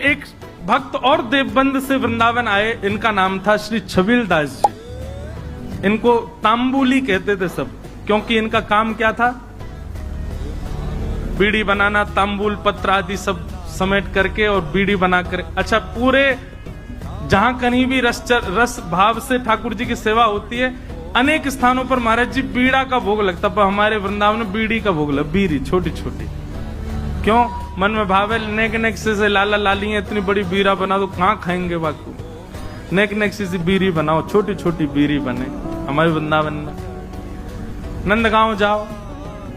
एक भक्त और देवबंद से वृंदावन आए, इनका नाम था श्री छबीलदास जी। इनको तांबुली कहते थे सब, क्योंकि इनका काम क्या था? बीड़ी बनाना, तांबुल पत्र आदि सब समेट करके और बीड़ी बनाकर। अच्छा, पूरे जहां कहीं भी रस भाव से ठाकुर जी की सेवा होती है, अनेक स्थानों पर महाराज जी बीड़ा का भोग लगता, पर हमारे वृंदावन में बीड़ी का भोग लगा, बीड़ी छोटी छोटी। क्यों? मन में भाव है नेक नेक से लाला लाली है, इतनी बड़ी बीड़ा बना दो, कहाँ खाएंगे बाकू? नेक नेक से बीड़ी बनाओ, छोटी छोटी बीड़ी बने। हमारे वृंदावन में नंदगांव जाओ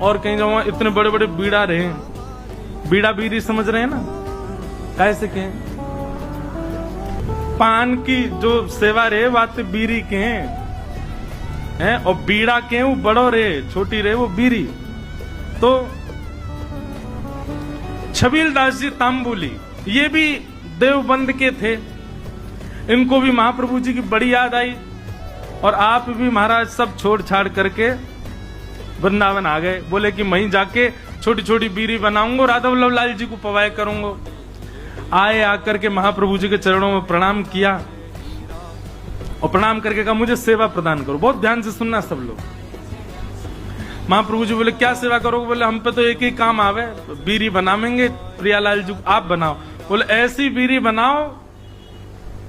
और कहीं जाओ, इतने बड़े बड़े बीड़ा रहे, बीड़ा बीड़ी समझ रहे हैं ना, कैसे के पान की जो सेवा रहे बात बीड़ी के हैं, और बीड़ा के वो बड़ो रहे, छोटी रहे वो बीड़ी। तो छबीलदास जी तांबुली, ये भी देवबंद के थे। इनको भी महाप्रभु जी की बड़ी याद आई, और आप भी महाराज सब छोड़ छाड़ करके वृंदावन आ गए। बोले कि वहीं जाके छोटी छोटी बीड़ी बनाऊंगा, राधा वल्लभ लाल जी को पवाए करूंगा। आए, आकर के महाप्रभु जी के चरणों में प्रणाम किया, और प्रणाम करके कहा मुझे सेवा प्रदान करो। बहुत ध्यान से सुनना सब लोग। महाप्रभु जी बोले क्या सेवा करोगे? बोले हम पे तो एक ही काम आवे, बीड़ी बनावेंगे, प्रियालाल जी आप बनाओ। बोले ऐसी बीड़ी बनाओ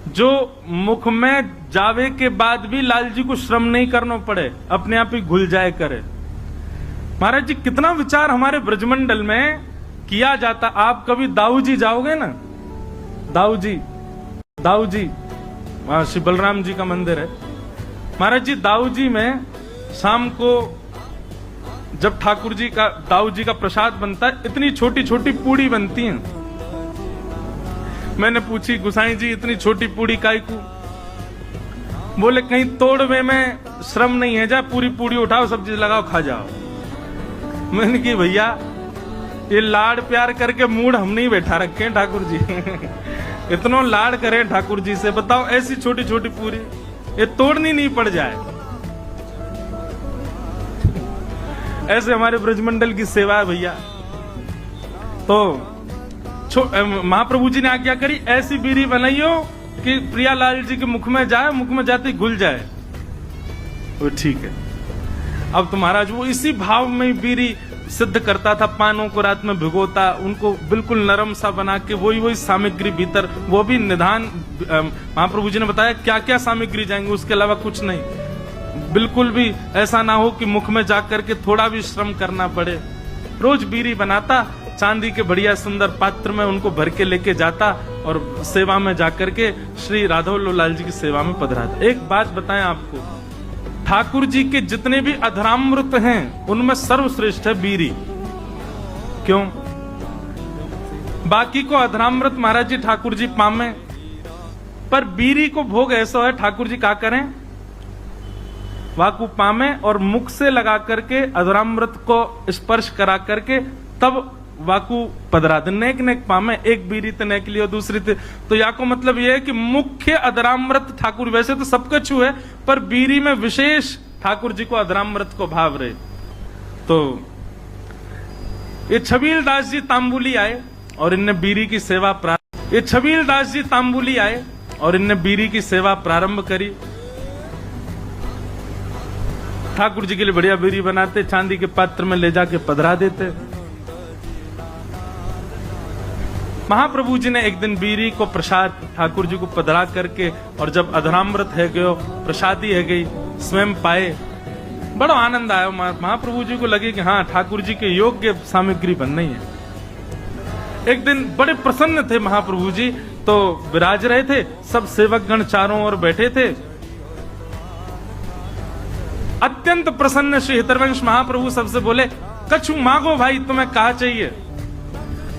जो मुख में जावे के बाद भी लाल जी को श्रम नहीं करना पड़े, अपने आप ही घुल जाए करे। महाराज जी कितना विचार हमारे ब्रजमंडल में किया जाता। आप कभी दाऊ जी जाओगे ना, दाऊ जी वहां श्री बलराम जी का मंदिर है। महाराज जी दाऊ जी में शाम को जब ठाकुर जी का, दाऊ जी का प्रसाद बनता है, इतनी छोटी छोटी पूड़ी बनती हैं। मैंने पूछी गुसाई जी इतनी छोटी पूड़ी काय को? बोले कहीं तोड़वे में श्रम नहीं है, जा पूरी पूड़ी उठाओ, सब्जी लगाओ, खा जाओ। मैंने की भैया ये लाड प्यार करके मूड हम नहीं बैठा रखे हैं ठाकुर जी। इतना लाड करें ठाकुर जी से, बताओ ऐसी छोटी छोटी पूरी ये तोड़नी नहीं पड़ जाए। ऐसे हमारे ब्रजमंडल की सेवा है भैया। तो महाप्रभु जी ने आज्ञा करी ऐसी बीड़ी बनाइयो कि प्रियालाल जी के मुख में जाए, मुख में जाते घुल जाए। वो ठीक है। अब तो महाराज वो इसी भाव में बीड़ी सिद्ध करता था, पानों को रात में भिगोता, उनको बिल्कुल नरम सा बना के वही सामग्री भीतर, वो भी निधान महाप्रभु जी ने बताया क्या क्या सामग्री जाएंगे, उसके अलावा कुछ नहीं। बिल्कुल भी ऐसा ना हो कि मुख में जाकर के थोड़ा भी श्रम करना पड़े। रोज बीड़ी बनाता, चांदी के बढ़िया सुंदर पात्र में उनको भर के लेके जाता और सेवा में जाकर के श्री राधा वल्लभ लाल जी की सेवा में पधराता। एक बात बताएं आपको, ठाकुर जी के जितने भी अधरामृत हैं उनमें सर्वश्रेष्ठ है बीड़ी। क्यों? बाकी को अधरामृत महाराज जी ठाकुर जी पामे, पर बीड़ी को भोग ऐसा है ठाकुर जी क्या करें, वाकु पामे और मुख से लगा करके अधरामृत को स्पर्श करा करके तब वाकु पधरा दे। नेक नेक पामे, एक बीड़ी तो नेक लियो, दूसरी तो या को मतलब यह है कि मुख्य अधरामृत ठाकुर, वैसे तो सब कछु है पर बीड़ी में विशेष ठाकुर जी को अधरामृत को भाव रहे। तो ये छबीलदास जी तांबुली आए और इनने बीड़ी की सेवा प्रारंभ, ये छबीलदास जी तांबुली आए और इनने बीड़ी की सेवा प्रारंभ करी। ठाकुर जी के लिए बढ़िया बीड़ी बनाते, चांदी के पात्र में ले जाके पधरा देते। महाप्रभु जी ने एक दिन बीड़ी को प्रसाद ठाकुर जी को पधरा करके, और जब अधरामृत है गयो, प्रसादी है गई, स्वयं पाए, बड़ा आनंद आया। महाप्रभु जी को लगे कि हाँ ठाकुर जी के योग्य सामग्री बन रही है। एक दिन बड़े प्रसन्न थे महाप्रभु जी, तो विराज रहे थे, सब सेवक गण चारों ओर बैठे थे। अत्यंत प्रसन्न श्री हितरवंश महाप्रभु सबसे बोले कछु मांगो भाई, तुम्हें कहा चाहिए।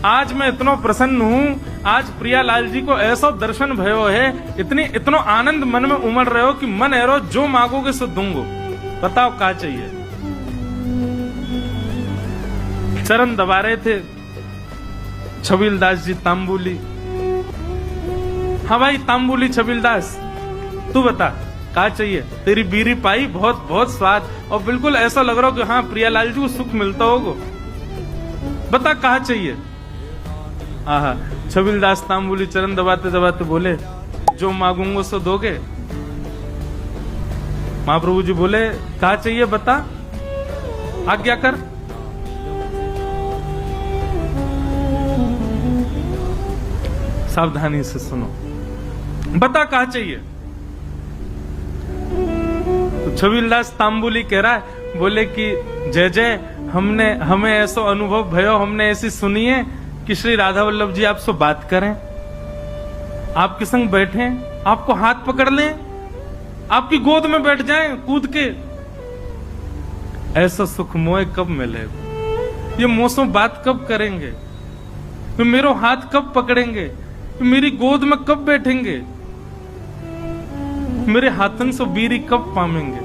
आज मैं इतना प्रसन्न हूँ, आज प्रियालाल जी को ऐसा दर्शन भयो है, इतना आनंद मन में उमड़ रहे हो कि मन एरो जो मांगोगे सो दूंगो, बताओ क्या चाहिए। चरण दबा रहे थे छबीलदास जी तांबुली। हाँ भाई तांबुली छबीलदास, तू बता क्या चाहिए। तेरी बीड़ी पाई, बहुत बहुत स्वाद, और बिल्कुल ऐसा लग रहा हो कि हाँ प्रियालाल जी को सुख मिलता होगा, बता क्या चाहिए। छबीलदास तांबुली चरण दबाते दबाते बोले, जो मांगूंगा सो दोगे? महाप्रभु जी बोले, क्या चाहिए बता, आज्ञा कर। सावधानी से सुनो, बता क्या चाहिए। तो छबीलदास तांबुली कह रहा है, बोले कि जय जय, हमें ऐसा अनुभव भयो, हमने ऐसी सुनी है कि श्री राधा वल्लभ जी आपसे बात करें, आपके संग बैठे, आपको हाथ पकड़ लें, आपकी गोद में बैठ जाएं कूद के। ऐसा सुख मोह कब मिलेगा? ये मौसम बात कब करेंगे? वे मेरो हाथ कब पकड़ेंगे? मेरी गोद में कब बैठेंगे? मेरे हाथन से बीरी कब पामेंगे?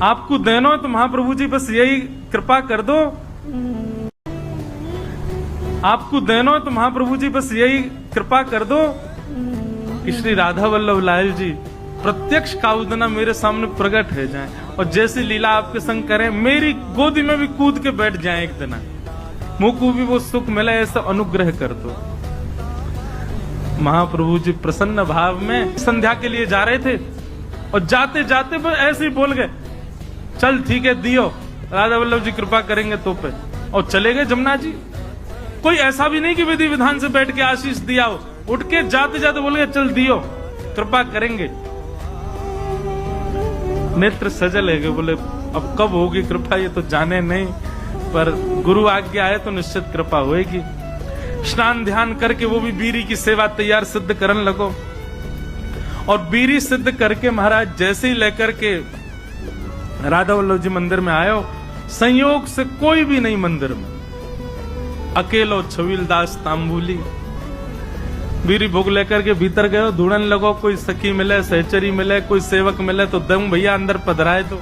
आपको देना हो तो महाप्रभु जी बस यही कृपा कर दो। आपको देना हो तो महाप्रभु जी बस यही कृपा कर दो कि श्री राधा वल्लभ लाल जी प्रत्यक्ष काउदना मेरे सामने प्रकट हो जाएं और जैसी लीला आपके संग करें, मेरी गोदी में भी कूद के बैठ जाएं एक दिन, मुझको भी वो सुख मिले, ऐसा अनुग्रह कर दो। महाप्रभु जी प्रसन्न भाव में संध्या के लिए जा रहे थे और जाते जाते वो ऐसे ही बोल गए, चल ठीक है दियो, राधा वल्लभ जी कृपा करेंगे तो पे, और चले गए जमुना जी। कोई ऐसा भी नहीं कि विधि विधान से बैठ के आशीष दिया हो, उठ के जाते जाते बोल गए, चल दियो, कृपा करेंगे। नेत्र सजल है, बोले अब कब होगी कृपा ये तो जाने नहीं, पर गुरु आज्ञा आए तो निश्चित कृपा होएगी। स्नान ध्यान करके वो भी बीरी की सेवा तैयार सिद्ध करन लगो, और बीरी सिद्ध करके महाराज जैसे ही लेकर के राधा वल्लभ जी मंदिर में आयो, संयोग से कोई भी नहीं मंदिर में, अकेलो छबीलदास तांबुली बीरी भोग लेकर के भीतर गए, ढूंढन लगो, कोई सखी मिले, सहचरी मिले, कोई सेवक मिले तो दम भैया अंदर पधराए। तो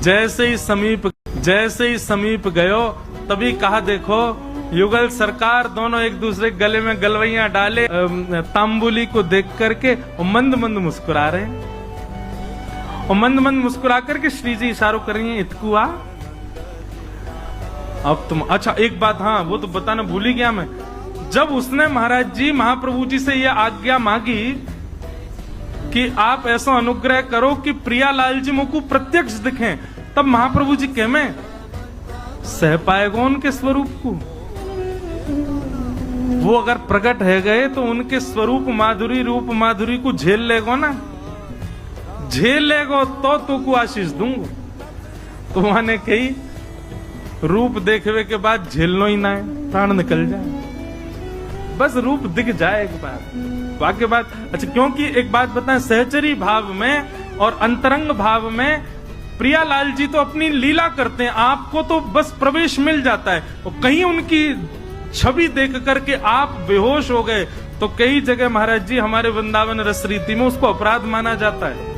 जैसे ही समीप गयो तभी कहा, देखो युगल सरकार दोनों एक दूसरे गले में गलवैया डाले, तांबुली को देख करके मंद मंद मुस्कुरा रहे हैं, और मंद मंद मुस्कुरा करके श्री जी इशारों कर रही है, इतकुआ अब तुम। अच्छा एक बात, हाँ वो तो बताना भूल ही गया मैं, जब उसने महाराज जी महाप्रभु जी से यह आज्ञा मांगी कि आप ऐसा अनुग्रह करो कि प्रियालाल जी मुझको प्रत्यक्ष दिखें, तब महाप्रभु जी कह में सह पाएगा उनके स्वरूप को। वो अगर प्रकट है गए तो उनके स्वरूप माधुरी, रूप माधुरी को झेल लेगो ना, झेल लेगो तो को आशीष दूंगा। तो मैंने कही रूप देखने के बाद झेलनो ही ना है, प्राण निकल जाए, बस रूप दिख जाए एक बार, वाक्य बात। अच्छा क्योंकि एक बात बताएं, सहचरी भाव में और अंतरंग भाव में प्रियालाल जी तो अपनी लीला करते हैं, आपको तो बस प्रवेश मिल जाता है, और कहीं उनकी छवि देख करके आप बेहोश हो गए तो कई जगह महाराज जी हमारे वृंदावन रस रीति में उसको अपराध माना जाता है।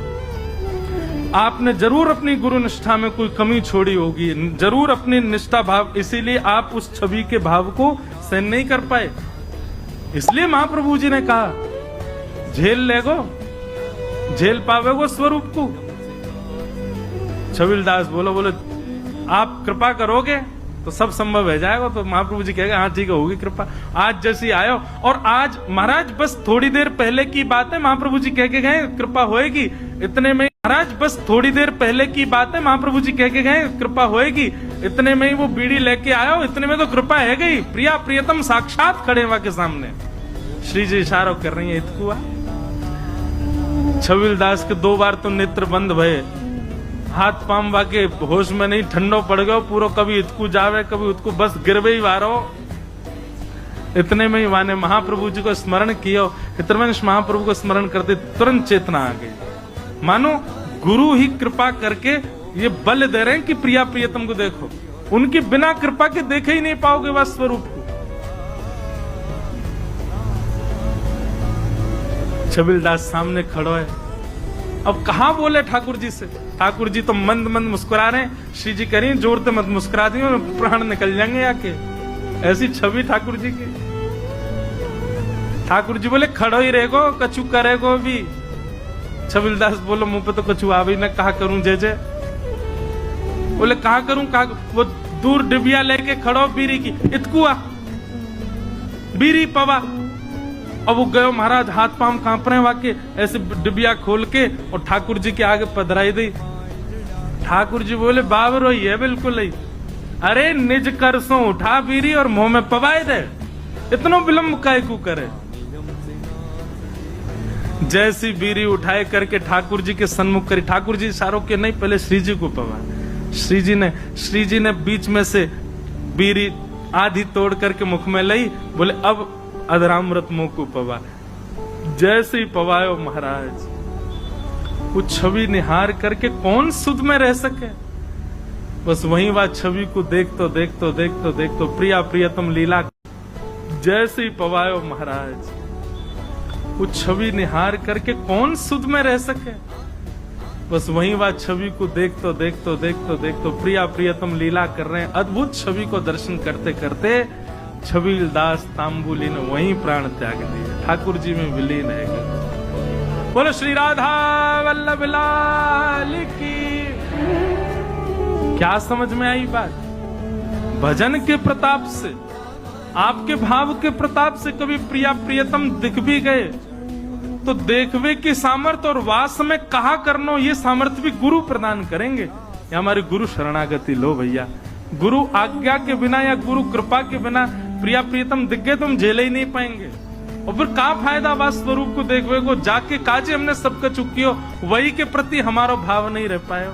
आपने जरूर अपनी गुरु निष्ठा में कोई कमी छोड़ी होगी, जरूर अपनी निष्ठा भाव, इसीलिए आप उस छवि के भाव को सहन नहीं कर पाए। इसलिए महाप्रभु जी ने कहा झेल लेगो, झेल पावेगो स्वरूप को। छबीलदास बोलो आप कृपा करोगे तो सब संभव हो जाएगा। तो महाप्रभु जी कहेगा हाँ ठीक है, होगी कृपा। आज जैसी आयो, और आज महाराज बस थोड़ी देर पहले की बात है, महाप्रभु जी कह के गए कृपा होएगी, इतने में महाराज बस थोड़ी देर पहले की बात है, महाप्रभु जी कह के गए कृपा होएगी, इतने में ही वो बीड़ी लेके आयो, इतने में तो कृपा है गई, प्रिया प्रियतम साक्षात खड़े वहां के सामने, श्री जी इशारा कर रही है इतकुआ। छबीलदास के 2 बार तो नेत्र बंद भये, हाथ पाम वाके होश में नहीं, ठंडो पड़ गयो पूरा, कभी इतकू जावे कभी उतकू, बस गिरवे ही वारो। इतने में ही वाने महाप्रभु जी को स्मरण किया, इतने में महाप्रभु को स्मरण करते तुरंत चेतना आ गई, मानो गुरु ही कृपा करके ये बल दे रहे हैं कि प्रिया प्रियतम को देखो, उनकी बिना कृपा के देखे ही नहीं पाओगे वह स्वरूप को। छबीलदास सामने खड़ो है, अब कहा बोले ठाकुर जी से, ठाकुर जी तो मंद मंद मुस्कुरा रहे हैं, श्री जी कह रही जोर से मत मुस्कुरा दी प्राण निकल जाएंगे आके, ऐसी छवि ठाकुर जी की। ठाकुर जी बोले खड़ो ही रहेगो, कछु करेगो भी। छबीलदास बोलो मुंह पे तो कछु आ भी ना, कहा करूं जय जय। बोले कहा करूं, कहा वो दूर डिबिया लेके खड़ो बीरी की, इतकुआ बीरी पवा। अब वो गयो महाराज, हाथ पांव कांप रहे वाके, ऐसे डिबिया खोल के और ठाकुर जी के आगे पधराई दी। ठाकुर जी बोले बाबरो ये बिल्कुल ही, अरे निज करसों उठा बीरी और मुंह में पवाए दे, इतनो विलंब काय को करे। जैसी बीरी उठाए करके ठाकुर जी के सन्मुख करी, ठाकुर जी इशारों के नहीं, पहले श्री जी को पवा। श्री जी ने बीच में से बीरी आधी तोड़ करके मुख में लाई, बोले अब अधरामृत मुंह को पवा। जैसे ही पवायो महाराज, कुछ छवि निहार करके कौन सुध में रह सके। बस वहीं वह छवि को देखतो प्रिया प्रियतम लीला। जैसे ही पवायो महाराज, कुछ छवि निहार करके कौन सुध में रह सके। बस वहीं वह छवि को देखतो प्रिया प्रियतम लीला कर रहे हैं। अद्भुत छवि को दर्शन करते करते छबील दास तांबुली ने वहीं प्राण त्याग दिए, ठाकुर जी में विलीन है गए। बोलो श्री राधा वल्लभ लाल की। क्या समझ में आई बात? भजन के प्रताप से, आपके भाव के प्रताप से कभी प्रिया प्रियतम दिख भी गए तो देखवे की सामर्थ और वास में कहा करनो, ये सामर्थ्य भी गुरु प्रदान करेंगे। या हमारी गुरु शरणागति लो भैया। गुरु आज्ञा के बिना या गुरु कृपा के बिना प्रिया प्रियतम दिख गए तुम झेले ही नहीं पाएंगे। और फिर का फायदा वास स्वरूप को देखवे को, जाके काजे हमने सबका चुकियो, वही के प्रति हमारो भाव नहीं रह पायो।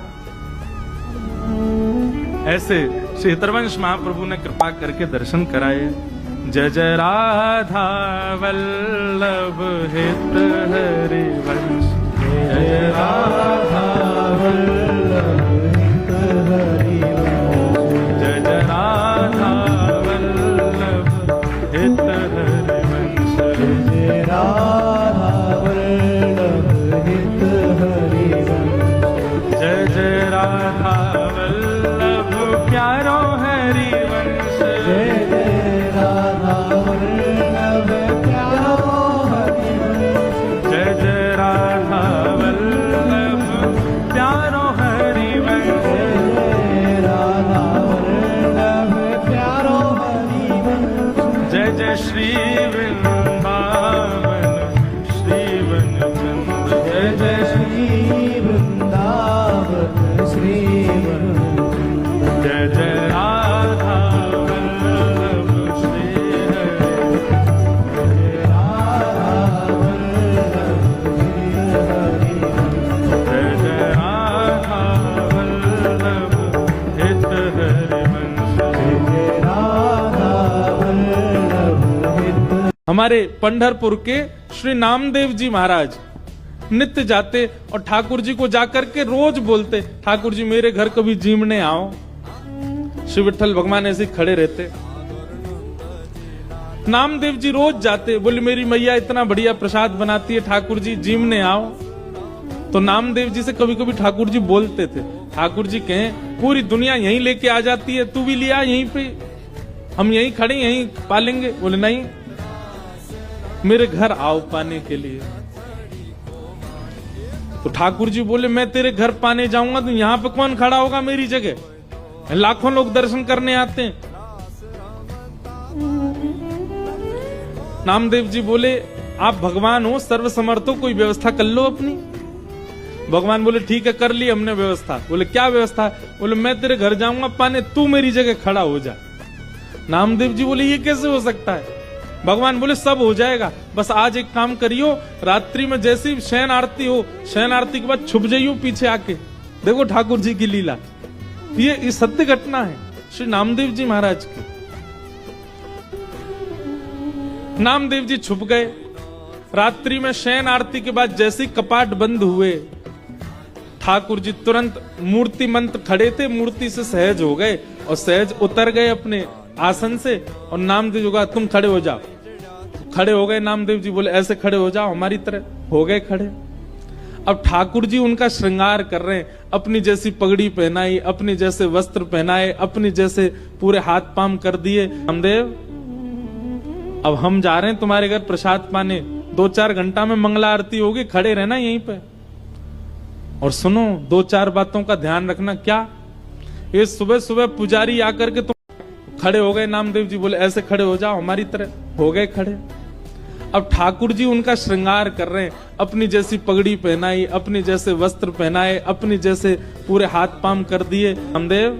ऐसे श्री हितरवंश महाप्रभु ने कृपा करके दर्शन कराए। जय जय राधा वल्लभ हित हरि वंश, जय राधा वल्लभ हित हरि वंश, जय जय राधा वल्लभ हित हरि वंश, जय राधा वल्लभ हित हरि वंश, जय जय राधा वल्लभ प्यारो हरि वंश, जय जय राधा वल्लभ प्यारो हरि वंश, जय जय राधा वल्लभ प्यारो हरि वंश, जय राधा वल्लभ प्यारो हरि वंश, जय जय श्री वृंदावन श्री वनचंद, जय जय श्री वृंदावन श्री वनचंद, जय जय राधा वल्लभ श्री हरि, जय राधा वल्लभ श्री हरि, जय जय राधा वल्लभ हित हरि वंश, जय राधा वल्लभ हित। हमारे पंढरपुर के श्री नामदेव जी महाराज नित्य जाते और ठाकुर जी को जाकर के रोज बोलते, ठाकुर जी मेरे घर कभी जीमने आओ। श्री विठ्ठल भगवान ऐसे खड़े रहते। नामदेव जी रोज जाते, बोले मेरी मैया इतना बढ़िया प्रसाद बनाती है, ठाकुर जी जीमने आओ। तो नामदेव जी से कभी कभी ठाकुर जी बोलते थे, ठाकुर जी कहें पूरी दुनिया यहीं लेके आ जाती है, तू भी लिया यहीं पे, हम यहीं खड़े यहीं पालेंगे। बोले नहीं, मेरे घर आओ पाने के लिए। तो ठाकुर जी बोले मैं तेरे घर पाने जाऊंगा तो यहां पे कौन खड़ा होगा मेरी जगह? लाखों लोग दर्शन करने आते हैं। नामदेव जी बोले आप भगवान हो, सर्वसमर्थ हो, कोई व्यवस्था कर लो अपनी। भगवान बोले ठीक है, कर ली हमने व्यवस्था। बोले क्या व्यवस्था? बोले मैं तेरे घर जाऊंगा पाने, तू मेरी जगह खड़ा हो जा। नामदेव जी बोले ये कैसे हो सकता है? भगवान बोले सब हो जाएगा, बस आज एक काम करियो, रात्रि में जैसी शयन आरती हो, शयन आरती के बाद छुप जाइयो पीछे आके। देखो ठाकुर जी की लीला, ये सत्य घटना है श्री नामदेव जी महाराज की। नामदेव जी छुप गए। रात्रि में शयन आरती के बाद जैसे कपाट बंद हुए, ठाकुर जी तुरंत मूर्ति मंत्र खड़े थे, मूर्ति से सहज हो गए और सहज उतर गए अपने आसन से। और नामदेव जी कहा तुम खड़े हो जाओ। खड़े हो गए। नामदेव जी बोले ऐसे खड़े हो जाओ हमारी तरह। हो गए खड़े। अब ठाकुर जी उनका श्रृंगार कर रहे हैं, अपनी जैसी पगड़ी पहनाई, अपने जैसे वस्त्र पहनाए, अपनी जैसे पूरे हाथ पाम कर दिए। नामदेव अब हम जा रहे हैं तुम्हारे घर प्रसाद पाने, 2-4 घंटा में मंगला आरती होगी, खड़े रहना यहीं पे। और सुनो 2-4 बातों का ध्यान रखना। क्या? ये सुबह सुबह पुजारी आकर के तुम खड़े हो गए। नामदेव जी बोले ऐसे खड़े हो जाओ हमारी तरह। हो गए खड़े। अब ठाकुर जी उनका श्रृंगार कर रहे हैं, अपनी जैसी पगड़ी पहनाई, अपनी जैसे वस्त्र पहनाए, अपनी जैसे पूरे हाथ पाम कर दिए। नामदेव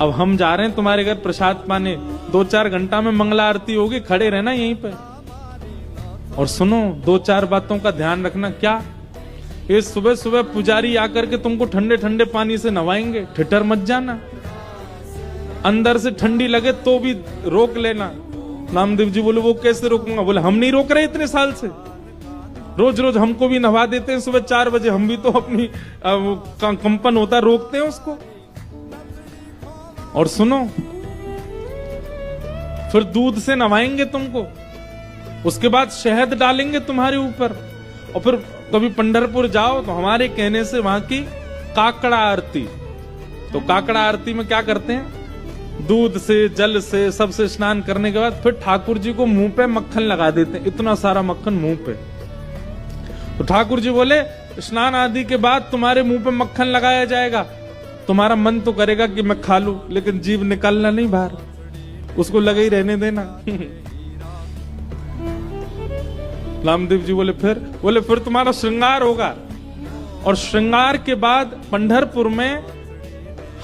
अब हम जा रहे हैं तुम्हारे घर प्रसाद पाने, 2-4 घंटा में मंगला आरती होगी, खड़े रहना यहीं पे। और सुनो 2-4 बातों का ध्यान रखना। क्या? ये सुबह सुबह पुजारी आकर के तुमको ठंडे ठंडे पानी से नवाएंगे, ठिठर मत जाना। अंदर से ठंडी लगे तो भी रोक लेना। नामदेव जी बोले वो कैसे रोकूंगा? बोले हम नहीं रोक रहे इतने साल से, रोज रोज हमको भी नवा देते हैं सुबह 4 बजे, हम भी तो अपनी कंपन होता रोकते हैं उसको। और सुनो फिर दूध से नवाएंगे तुमको, उसके बाद शहद डालेंगे तुम्हारे ऊपर, और फिर कभी पंढरपुर जाओ तो हमारे कहने से वहां की काकड़ा आरती। तो काकड़ा आरती में क्या करते हैं? दूध से जल से सबसे स्नान करने के बाद फिर ठाकुर जी को मुंह पे मक्खन लगा देते हैं, इतना सारा मक्खन मुंह पे। तो ठाकुर जी बोले स्नान आदि के बाद तुम्हारे मुंह पे मक्खन लगाया जाएगा, तुम्हारा मन तो करेगा कि मैं खा लूं, लेकिन जीभ निकालना नहीं बाहर, उसको लगे ही रहने देना। नामदेव जी बोले फिर तुम्हारा श्रृंगार होगा। और श्रृंगार के बाद पंढरपुर में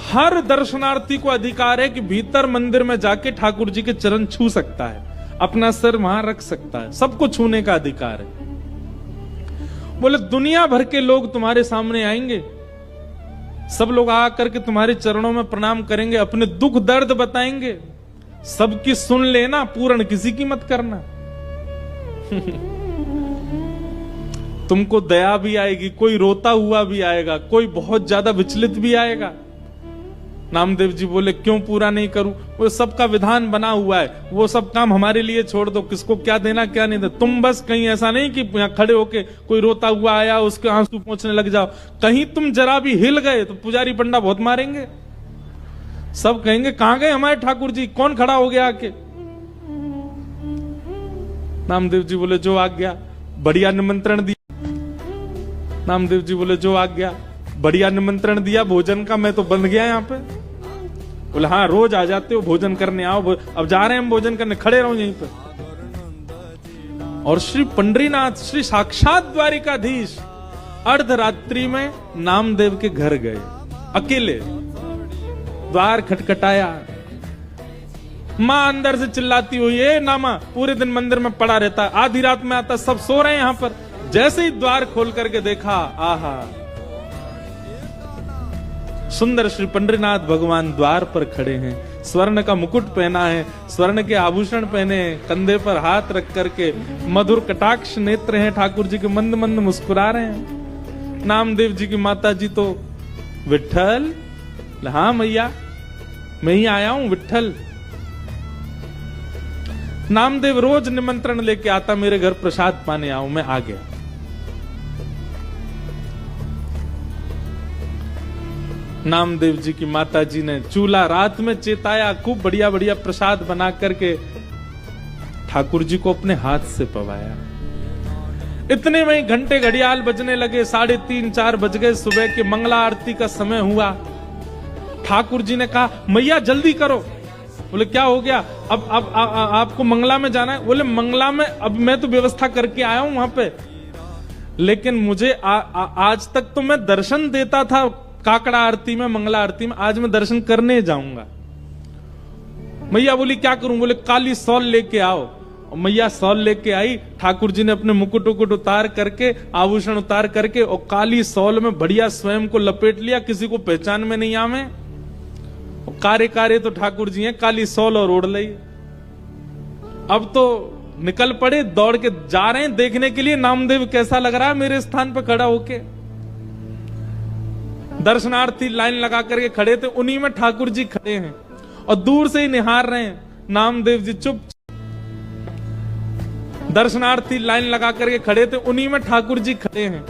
हर दर्शनार्थी को अधिकार है कि भीतर मंदिर में जाके ठाकुर जी के चरण छू सकता है, अपना सिर वहां रख सकता है, सबको छूने का अधिकार है। बोले दुनिया भर के लोग तुम्हारे सामने आएंगे, सब लोग आकर के तुम्हारे चरणों में प्रणाम करेंगे, अपने दुख दर्द बताएंगे, सबकी सुन लेना, पूर्ण किसी की मत करना। तुमको दया भी आएगी, कोई रोता हुआ भी आएगा, कोई बहुत ज्यादा विचलित भी आएगा। नामदेव जी बोले क्यों पूरा नहीं करूं? वो सबका विधान बना हुआ है, वो सब काम हमारे लिए छोड़ दो, किसको क्या देना क्या नहीं देना। तुम बस कहीं ऐसा नहीं कि यहाँ खड़े होके कोई रोता हुआ आया उसके आंसू पोंछने लग जाओ। कहीं तुम जरा भी हिल गए तो पुजारी पंडा बहुत मारेंगे, सब कहेंगे कहां गए हमारे ठाकुर जी, कौन खड़ा हो गया आके। नामदेव जी बोले जो आज्ञा, बढ़िया निमंत्रण दिया। नामदेव जी बोले जो आज्ञा, बढ़िया निमंत्रण दिया भोजन का, मैं तो बंध गया यहाँ पे। बोले हाँ रोज आ जाते हो भोजन करने, आओ अब जा रहे हैं हम भोजन करने, खड़े रहो यहीं पे। और श्री पंडरीनाथ, श्री साक्षात द्वारिकाधीश अर्धरात्रि में नामदेव के घर गए, अकेले। द्वार खटखटाया, मां अंदर से चिल्लाती हुई है नामा पूरे दिन मंदिर में पड़ा रहता, आधी रात में आता, सब सो रहे हैं यहां पर। जैसे ही द्वार खोल करके देखा, आहा सुंदर श्री पंडरीनाथ भगवान द्वार पर खड़े हैं, स्वर्ण का मुकुट पहना है, स्वर्ण के आभूषण पहने हैं, कंधे पर हाथ रख करके मधुर कटाक्ष नेत्र हैं ठाकुर जी के, मंद मंद मुस्कुरा रहे हैं। नामदेव जी की माता जी तो विट्ठल, हाँ मैया मैं ही आया हूं विट्ठल। नामदेव रोज निमंत्रण लेके आता मेरे घर प्रसाद पाने आओ, मैं आ गया। नामदेव जी की माता जी ने चूल्हा रात में चेताया, खूब बढ़िया बढ़िया प्रसाद बना करके ठाकुर जी को अपने हाथ से पवाया। इतने में घंटे घड़ियाल बजने लगे, 3:30-4 बज गए, सुबह के मंगला आरती का समय हुआ। ठाकुर जी ने कहा मैया जल्दी करो। बोले क्या हो गया? अब आपको मंगला में जाना है? बोले मंगला में अब मैं तो व्यवस्था करके आया हूं वहां पे, लेकिन मुझे आज तक तो मैं दर्शन देता था काकड़ा आरती में, मंगला आरती में, आज मैं दर्शन करने जाऊंगा। मैया बोली क्या करूं? बोले काली सौल लेके आओ। और मैया सौल लेके आई, ठाकुर जी ने अपने मुकुट उकुट उतार करके, आभूषण उतार करके, और काली सौल में बढ़िया स्वयं को लपेट लिया, किसी को पहचान में नहीं आवे। कारे कारे तो ठाकुर जी हैं, काली सौल और ओढ़ ली। अब तो निकल पड़े, दौड़ के जा रहे हैं देखने के लिए नामदेव कैसा लग रहा है मेरे स्थान पर खड़ा होके। दर्शनार्थी लाइन लगा करके खड़े थे, उन्हीं में ठाकुर जी खड़े हैं और दूर से ही निहार रहे हैं। नामदेव जी चुप, दर्शनार्थी लाइन लगा करके खड़े थे, उन्हीं में ठाकुर जी खड़े हैं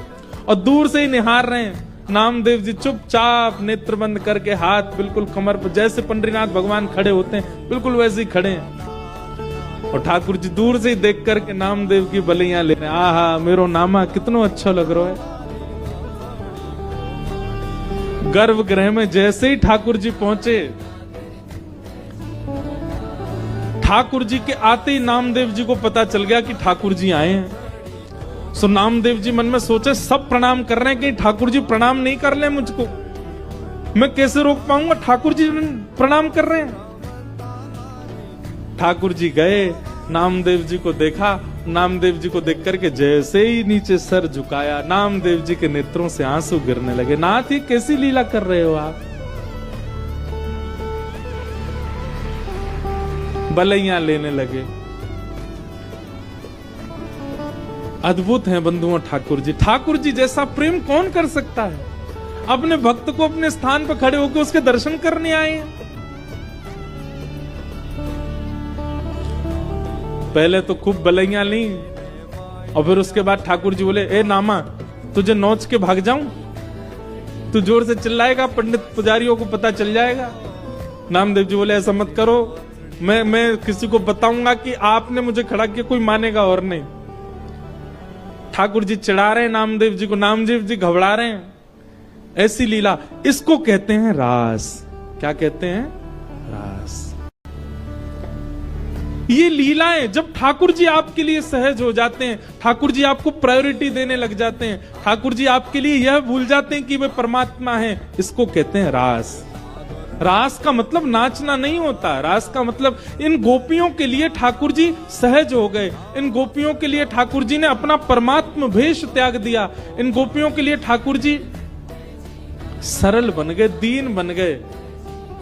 और दूर से ही निहार रहे हैं। नामदेव जी चुपचाप नेत्र बंद करके, हाथ बिल्कुल कमर पर, जैसे पंडरीनाथ भगवान खड़े होते हैं बिल्कुल वैसे ही खड़े हैं। और ठाकुर जी दूर से ही देख करके नामदेव की बलियां ले रहे हैं। आहा मेरो नामा कितना अच्छा लग रहा है। गर्भगृह में जैसे ही ठाकुर जी पहुंचे, ठाकुर जी के आते ही नामदेव जी को पता चल गया कि ठाकुर जी आए हैं। सो नामदेव जी मन में सोचे सब प्रणाम कर रहे हैं, कहीं ठाकुर जी प्रणाम नहीं कर ले मुझको, मैं कैसे रोक पाऊंगा, ठाकुर जी प्रणाम कर रहे हैं। ठाकुर जी गए, नामदेव जी को देखा, नामदेव जी को देख करके जैसे ही नीचे सर झुकाया, नामदेव जी के नेत्रों से आंसू गिरने लगे। नाथ, ये कैसी लीला कर रहे हो आप? बलैया लेने लगे। अद्भुत हैं बंधुओं ठाकुर जी। ठाकुर जी जैसा प्रेम कौन कर सकता है? अपने भक्त को अपने स्थान पर खड़े होकर उसके दर्शन करने आए हैं। पहले तो खूब बलैया ली और फिर उसके बाद ठाकुर जी बोले, ए नामा, तुझे नोच के भाग जाऊं? तू जोर से चिल्लाएगा, पंडित पुजारियों को पता चल जाएगा। नामदेव जी बोले, ऐसा मत करो, मैं किसी को बताऊंगा कि आपने मुझे खड़ा किया, कोई मानेगा और नहीं। ठाकुर जी चिढ़ा रहे हैं नामदेव जी को, नामदेव जी घबरा रहे हैं। ऐसी लीला, इसको कहते हैं रास। क्या कहते हैं? रास। ये लीलाएं जब ठाकुर जी आपके लिए सहज हो जाते हैं, ठाकुर जी आपको प्रायोरिटी देने लग जाते हैं, ठाकुर जी आपके लिए यह भूल जाते हैं कि वे परमात्मा हैं, इसको कहते हैं रास। रास का मतलब नाचना नहीं होता। रास का मतलब इन गोपियों के लिए ठाकुर जी सहज हो गए, इन गोपियों के लिए ठाकुर जी ने अपना परमात्म भेष त्याग दिया, इन गोपियों के लिए ठाकुर जी सरल बन गए, दीन बन गए,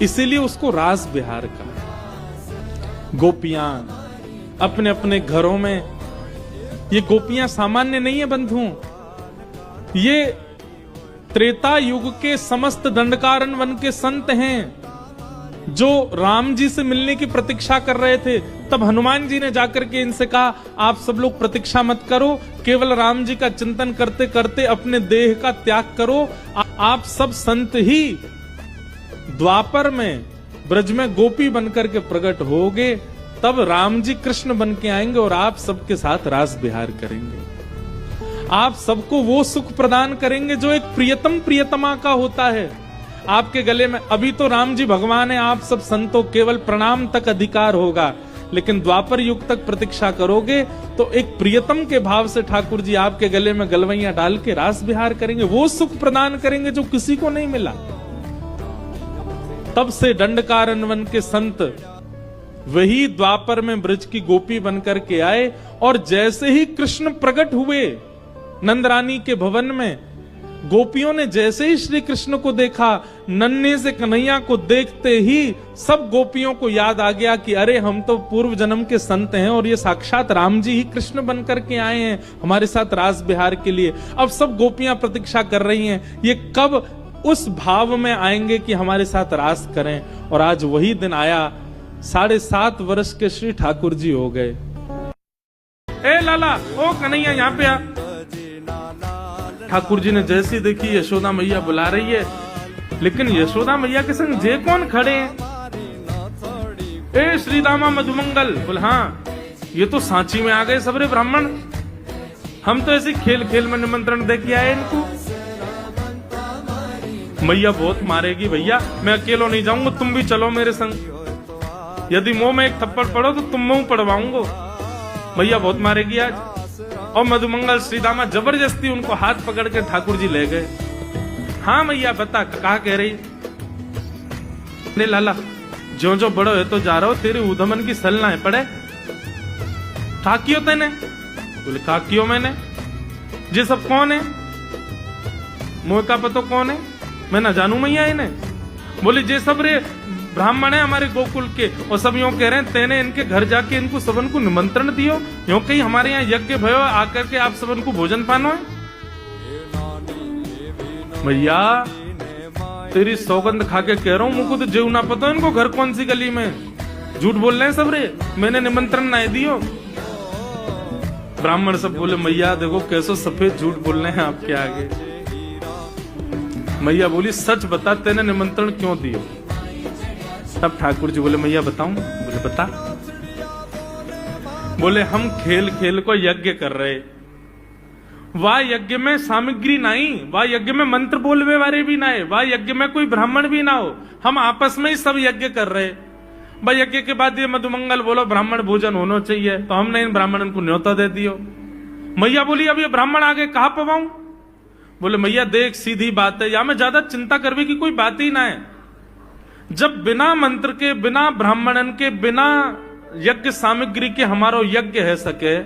इसीलिए उसको रास बिहार का। गोपियां अपने अपने घरों में, ये गोपियां सामान्य नहीं है बंधुओं, ये त्रेता युग के समस्त दंडकारण्य वन के संत हैं जो राम जी से मिलने की प्रतीक्षा कर रहे थे। तब हनुमान जी ने जाकर के इनसे कहा, आप सब लोग प्रतीक्षा मत करो, केवल राम जी का चिंतन करते करते अपने देह का त्याग करो। आप सब संत ही द्वापर में ब्रज में गोपी बनकर के प्रकट होगे, तब राम जी कृष्ण बन के आएंगे और आप सबके साथ रास विहार करेंगे। आप सबको वो सुख प्रदान करेंगे जो एक प्रियतम प्रियतमा का होता है। आपके गले में अभी तो राम जी भगवान है, आप सब संतों केवल प्रणाम तक अधिकार होगा, लेकिन द्वापर युग तक प्रतीक्षा करोगे तो एक प्रियतम के भाव से ठाकुर जी आपके गले में गलवैया डाल के रास विहार करेंगे, वो सुख प्रदान करेंगे जो किसी को नहीं मिला। तब से दंडकारण्य वन के संत वही द्वापर में ब्रज की गोपी बनकर के आए, और जैसे ही कृष्ण प्रकट हुए नंदरानी के भवन में, गोपियों ने जैसे ही श्री कृष्ण को देखा, नन्हे से कन्हैया को देखते ही सब गोपियों को याद आ गया कि अरे हम तो पूर्व जन्म के संत हैं और ये साक्षात राम जी ही कृष्ण बन करके आए हैं हमारे साथ रास बिहार के लिए। अब सब गोपियां प्रतीक्षा कर रही हैं, ये कब उस भाव में आएंगे कि हमारे साथ रास करें। और आज वही दिन आया, 7.5 वर्ष के श्री ठाकुर जी हो गए। ए लाला, ओ कन्हैया यहाँ पे आ। ठाकुर जी ने जैसी देखी यशोदा मैया बुला रही है, लेकिन यशोदा मैया के संग जे कौन खड़े हैं? ए श्री दामा मधुमंगल। बोले हाँ, ये तो सांची में आ गए सबरे ब्राह्मण, हम तो ऐसे खेल खेल में निमंत्रण दे के आए इनको। मैया बहुत मारेगी भैया, मैं अकेलो नहीं जाऊंगा, तुम भी चलो मेरे संग। यदि मुंह में एक थप्पड़ पड़ो तो तुम मुंह पड़वाऊंगा, मैया बहुत मारेगी आज। और मधुमंगल श्रीदामा जबरदस्ती उनको हाथ पकड़ के ठाकुर जी ले गए। हाँ मैया बता, कहा कह रही? ने लाला, जो जो बड़ो है तो जा रहा हो, तेरे उधमन की सलना है पड़े। काकियो तेने? बोले काकियो मैंने। ये सब कौन है? मोह का पतो कौन है? मैं ना जानू मैया इन्हें। बोले जे सब रे ब्राह्मण है हमारे गोकुल के, और सब यूं कह रहे हैं तेने इनके घर जाके इनको सबन को निमंत्रण दियो, यूं कहीं हमारे यहाँ यज्ञ भयो आकर के आप सबन को भोजन पानो है। भैया तेरी सौगंध खा के कह रहा हूँ, मुझको तो जीव ना पता इनको घर कौन सी गली में। झूठ बोल रहे हैं सब रे, मैंने निमंत्रण ना दियो। ब्राह्मण सब बोले मैया देखो कैसो सफेद झूठ बोल रहे हैं आपके आगे। मैया बोली सच बता, तेने निमंत्रण क्यों दियो? तब ठाकुर जी बोले मैया बताऊं? बोले बता। बोले हम खेल खेल को यज्ञ कर रहे, वाह यज्ञ में सामग्री नहीं, वाह यज्ञ में मंत्र बोलवे वाले भी ना है, वाह यज्ञ में कोई ब्राह्मण भी ना हो, हम आपस में ही सब यज्ञ कर रहे। भाई यज्ञ के बाद ये मधुमंगल बोलो ब्राह्मण भोजन होना चाहिए, तो हमने इन ब्राह्मणों को न्योता दे दियो। मैया बोली अब ये ब्राह्मण आगे कहां पवाऊं? बोले मैया देख सीधी बात है, या में ज्यादा चिंता करने की कोई बात ही ना है। जब बिना मंत्र के, बिना ब्राह्मणन के, बिना यज्ञ सामग्री के हमारो यज्ञ है सके,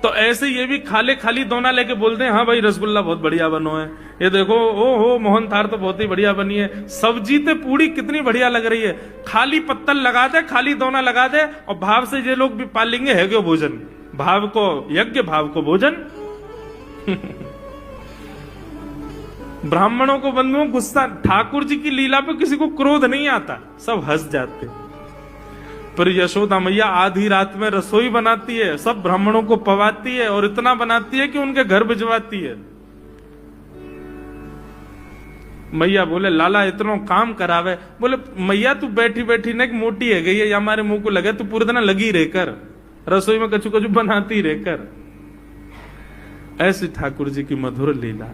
तो ऐसे ये भी खाले खाली दोना लेके बोलते हैं हाँ भाई रसगुल्ला बहुत बढ़िया बनो है, ये देखो ओ हो मोहन थार तो बहुत ही बढ़िया बनी है, सब्जी ते पूरी कितनी बढ़िया लग रही है, खाली पत्तल लगा दे, खाली दोना लगा दे, और भाव से ये लोग भी पाल लेंगे है क्यों भोजन, भाव को यज्ञ भाव को भोजन। ब्राह्मणों को बंधुओं गुस्सा, ठाकुर जी की लीला पे किसी को क्रोध नहीं आता, सब हंस जाते। पर यशोदा मैया आधी रात में रसोई बनाती है, सब ब्राह्मणों को पवाती है, और इतना बनाती है कि उनके घर भिजवाती है। मैया बोले लाला इतना काम करावे, बोले मैया तू बैठी बैठी ना मोटी है गई है, या हमारे मुंह को लगे तू पूरे दिन लगी रहकर रसोई में कछु कछु बनाती रहकर। ऐसी ठाकुर जी की मधुर लीला।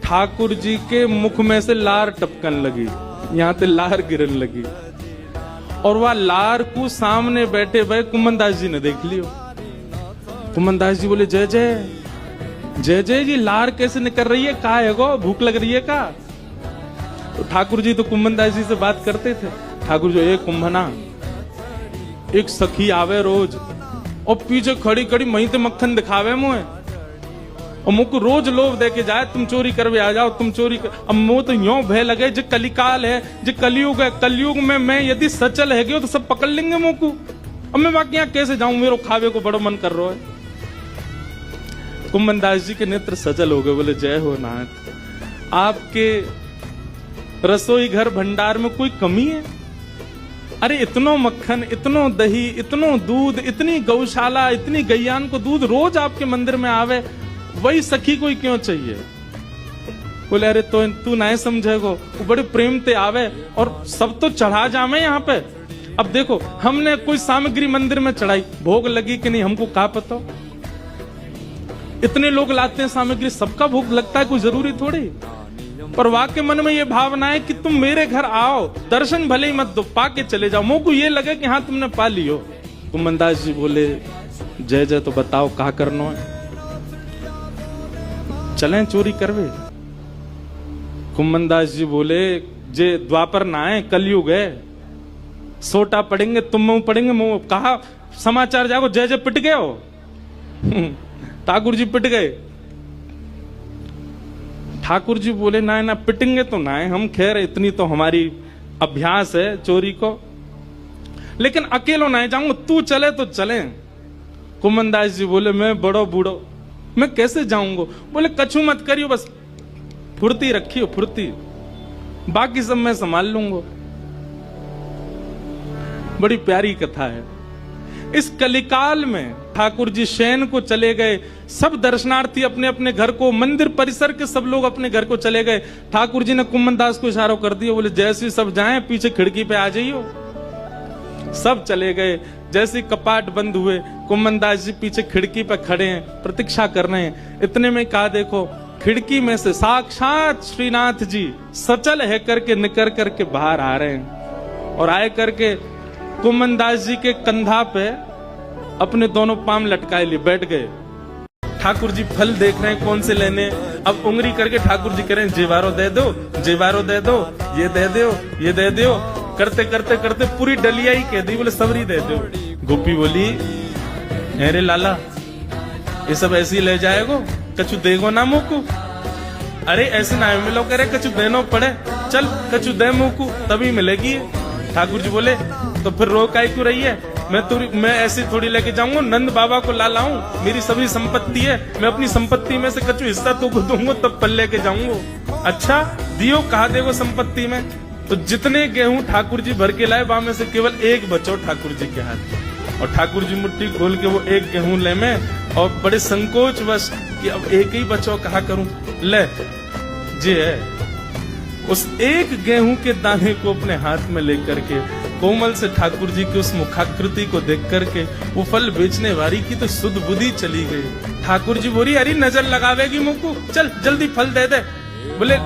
ठाकुर जी के मुख में से लार टपकन लगी, यहां से लार गिरन लगी, और वह लार को सामने बैठे भाई कुमनदास जी ने देख लियो। कुमनदास जी बोले जय जय जय जय जी, लार कैसे निकल रही है, कहा है गो भूख लग रही है का? तो ठाकुर जी तो कुमनदास जी से बात करते थे। ठाकुर जी एक कुंभना एक सखी आवे रोज, और पीछे खड़ी खड़ी मही ते मक्खन दिखावे मुझे, और मुझको रोज लोभ दे के जाए तुम चोरी करवे आ जाओ, तुम चोरी कर। अब मुंह तो यूं भय लगे जो कलिकाल है, जो कलयुग है, कलयुग में मैं यदि सचल है गयो तो सब पकड़ लेंगे मुंह को। अब मैं बाकी यहाँ कैसे जाऊं, मेरे खावे को बड़ो मन कर रहा है। कुंभनदास जी के नेत्र सजल हो गए, बोले जय हो नाथ, आपके रसोई घर भंडार में कोई कमी है? अरे इतनो मक्खन, इतनो दही, इतनो दूध, इतनी गौशाला, इतनी गैयान को दूध रोज आपके मंदिर में आवे, वही सखी कोई क्यों चाहिए? बोले अरे तो तू नहीं समझेगो, वो बड़े प्रेम ते आवे और सब तो चढ़ा जामे यहाँ पे। अब देखो हमने कोई सामग्री मंदिर में चढ़ाई, भोग लगी कि नहीं हमको क्या पता, इतने लोग लाते हैं सामग्री, सबका भोग लगता है, कोई जरूरी थोड़ी। पर वाके मन में ये भावना है कि तुम मेरे घर आओ, दर्शन भले ही मत दो, पाके चले जाओ, मुंह को ये लगे कि हाँ तुमने पा लियो। कुमनदास जी बोले जय जय, तो बताओ कहा करना है, चलें चोरी करवे? कुमनदास जी बोले जे द्वापर ना है, कलयुग है, सोटा पड़ेंगे तुम मुंह पड़ेंगे मुंह। कहा समाचार जागो जय जय पिट गए हो। ठाकुर जी पिट गए। ठाकुर जी बोले ना ना पिटेंगे तो ना है, हम खैर इतनी तो हमारी अभ्यास है चोरी को, लेकिन अकेलो ना जाऊंगा, तू चले तो चले। कुमनदास जी बोले मैं बड़ो बूढ़ो, मैं कैसे जाऊंगा? बोले कछु मत करियो, बस फुर्ती रखियो फुर्ती, बाकी सब मैं संभाल लूंगा। बड़ी प्यारी कथा है। इस कलिकाल में ठाकुर जी शयन को चले गए, सब दर्शनार्थी अपने अपने घर को, मंदिर परिसर के सब लोग अपने घर को चले गए। ठाकुर जी ने कुमनदास को इशारा कर दिया, बोले जैसे सब जाएं पीछे खिड़की पे आ जाइयो। सब चले गए। जैसे कपाट बंद हुए, कुमनदास जी पीछे खिड़की पे खड़े हैं, प्रतीक्षा कर रहे हैं। इतने में कहा देखो खिड़की में से साक्षात श्रीनाथ जी सचल है करके निकर करके बाहर आ रहे हैं, और आए करके कुमनदास जी के कंधा पे अपने दोनों पाम लटकाए लिए बैठ गए। ठाकुर जी फल देख रहे हैं कौन से लेने, अब उंगली करके ठाकुर जी कह रहे हैं जेवारो दे दो, जेवारो दे दो, ये दे दो, ये दे दो, करते करते करते पूरी डलिया ही कह दी, बोले सबरी दे दो। गोपी बोली अरे लाला ये सब ऐसे ही ले जाएगो, कछु देगो ना मुंह को? अरे ऐसे ना मिलो, करे कछु देनो पड़े, चल कछु दे मुंह को तभी मिलेगी। ठाकुर जी बोले तो फिर रो काहे क्यों रही है, मैं ऐसे थोड़ी लेके जाऊंगा, नंद बाबा को ला लाऊं, मेरी सभी संपत्ति है, मैं अपनी संपत्ति में से कछु हिस्सा तो को दूंगा तब पल लेके जाऊंगा। अच्छा दियो, कहा देगो संपत्ति में? तो जितने गेहूं ठाकुर जी भर के लाए, में से केवल एक बचो ठाकुर जी के हाथ, और ठाकुर जी मुट्ठी खोल के वो एक गेहूं ले में, और बड़े संकोच बस कि अब एक ही बचो, कहा करूं, ले जी है। उस एक गेहूं के दाने को अपने हाथ में लेकर के कोमल से ठाकुर जी की उस मुखाकृति को देख करके वो फल बेचने वाली की तो सुध बुद्धि चली गई। ठाकुर जी बोली, अरे नजर लगावेगी मुंह को, चल जल्दी फल दे दे। बोले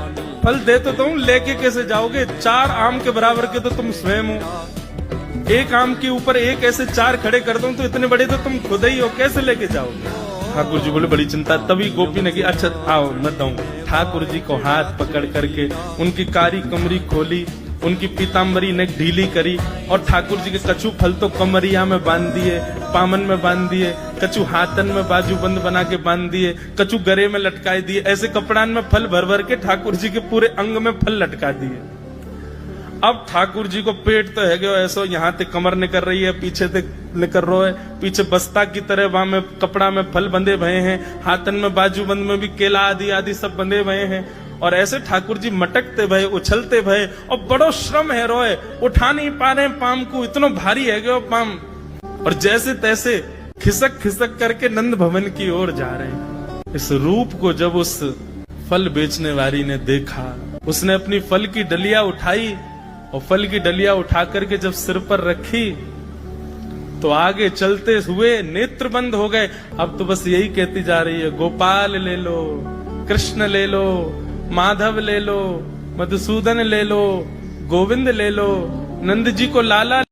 फल दे तो तुम, लेके कैसे जाओगे? 4 आम के बराबर के तो तुम स्वयं हो। एक आम के ऊपर एक ऐसे 4 खड़े कर दूं तो इतने बड़े तो तुम खुद ही हो, कैसे लेके जाओगे? ठाकुर जी बोले बड़ी चिंता। तभी गोपी ने की, अच्छा आओ मैं दूं। ठाकुर जी को हाथ पकड़ करके उनकी कारी कमरी खोली, उनकी पीताम्बरी ने ढीली करी और ठाकुर जी के कछु फल तो कमरिया में बांध दिए, पामन में बांध दिए, कछु हाथन में बाजूबंद बना के बांध दिए, कछु गरे में लटकाए दिए। ऐसे कपड़ान में फल भर भर के ठाकुर जी के पूरे अंग में फल लटका दिए। अब ठाकुर जी को पेट तो है गयो ऐसो, यहाँ ते कमर निकल रही है, पीछे ते निकल रहा है, पीछे बस्ता की तरह वहां में कपड़ा में फल बंधे भये हैं, हाथन में बाजूबंद में भी केला आदि आदि सब बंधे भये हैं। और ऐसे ठाकुर जी मटकते भये, उछलते भये और बड़ो श्रम है रोए, उठा नहीं पा रहे पाम को, इतना भारी है गयो पाम। और जैसे तैसे खिसक खिसक करके नंद भवन की ओर जा रहे हैं। इस रूप को जब उस फल बेचने वाली ने देखा, उसने अपनी फल की डलिया उठाई और फल की डलिया उठा करके जब सिर पर रखी तो आगे चलते हुए नेत्र बंद हो गए। अब तो बस यही कहती जा रही है, गोपाल ले लो, कृष्ण ले लो, माधव ले लो, मधुसूदन ले लो, गोविंद ले लो, नंद जी को लाला